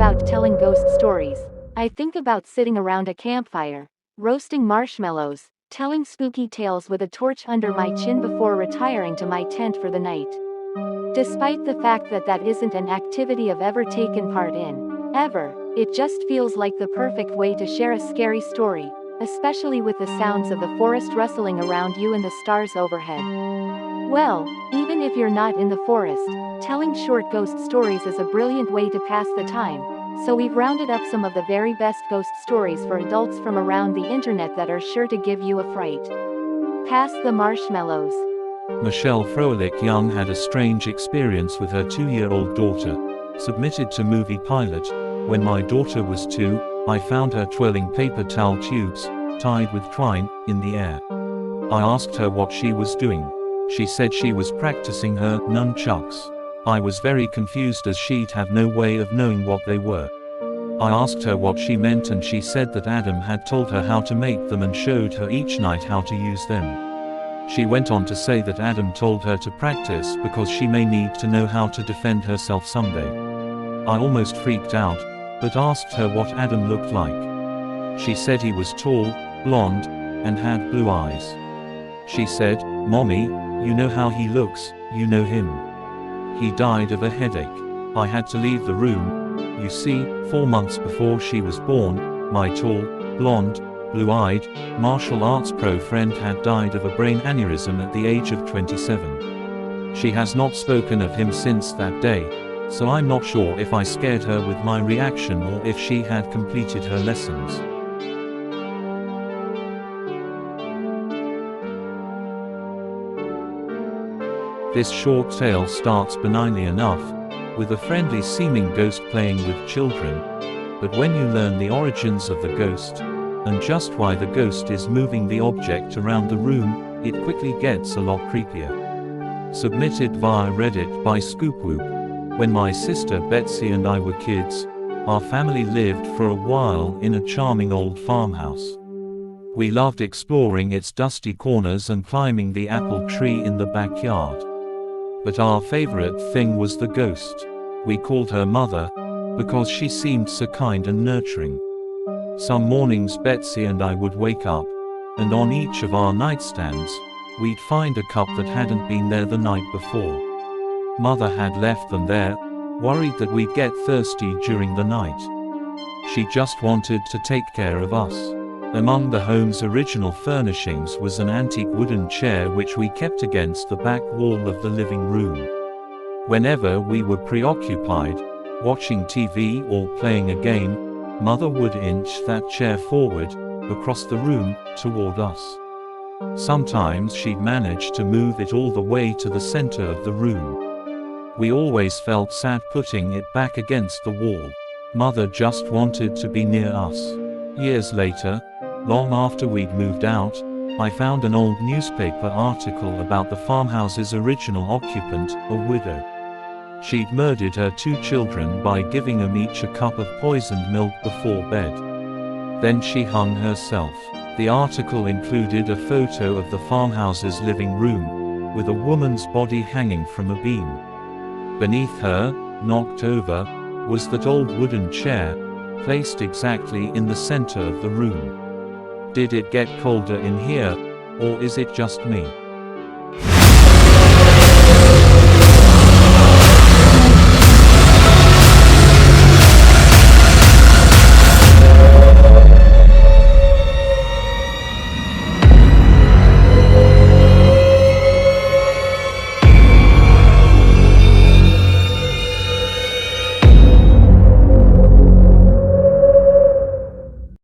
about telling ghost stories, I think about sitting around a campfire, roasting marshmallows, telling spooky tales with a torch under my chin before retiring to my tent for the night. Despite the fact that that isn't an activity I've ever taken part in, ever, it just feels like the perfect way to share a scary story, especially with the sounds of the forest rustling around you and the stars overhead. Well, even if you're not in the forest, telling short ghost stories is a brilliant way to pass the time, so we've rounded up some of the very best ghost stories for adults from around the internet that are sure to give you a fright. Pass the marshmallows. Michelle Froelich Young had a strange experience with her 2-year-old daughter. Submitted to Movie Pilot. When my daughter was 2, I found her twirling paper towel tubes, tied with twine, in the air. I asked her what she was doing. She said she was practicing her nunchucks. I was very confused as she'd have no way of knowing what they were. I asked her what she meant and she said that Adam had told her how to make them and showed her each night how to use them. She went on to say that Adam told her to practice because she may need to know how to defend herself someday. I almost freaked out, but asked her what Adam looked like. She said he was tall, blonde, and had blue eyes. She said, "Mommy, you know how he looks, you know him. He died of a headache." I had to leave the room. You see, 4 months before she was born, my tall, blonde, blue-eyed, martial arts pro friend had died of a brain aneurysm at the age of 27. She has not spoken of him since that day, so I'm not sure if I scared her with my reaction or if she had completed her lessons. This short tale starts benignly enough, with a friendly-seeming ghost playing with children, but when you learn the origins of the ghost, and just why the ghost is moving the object around the room, it quickly gets a lot creepier. Submitted via Reddit by Scoopwhoop. When my sister Betsy and I were kids, our family lived for a while in a charming old farmhouse. We loved exploring its dusty corners and climbing the apple tree in the backyard. But our favorite thing was the ghost. We called her Mother, because she seemed so kind and nurturing. Some mornings Betsy and I would wake up, and on each of our nightstands, we'd find a cup that hadn't been there the night before. Mother had left them there, worried that we'd get thirsty during the night. She just wanted to take care of us. Among the home's original furnishings was an antique wooden chair which we kept against the back wall of the living room. Whenever we were preoccupied, watching TV or playing a game, Mother would inch that chair forward, across the room, toward us. Sometimes she'd manage to move it all the way to the center of the room. We always felt sad putting it back against the wall. Mother just wanted to be near us. Years later, long after we'd moved out, I found an old newspaper article about the farmhouse's original occupant, a widow. She'd murdered her 2 children by giving them each a cup of poisoned milk before bed. Then she hung herself. The article included a photo of the farmhouse's living room, with a woman's body hanging from a beam. Beneath her, knocked over, was that old wooden chair, placed exactly in the center of the room. Did it get colder in here, or is it just me?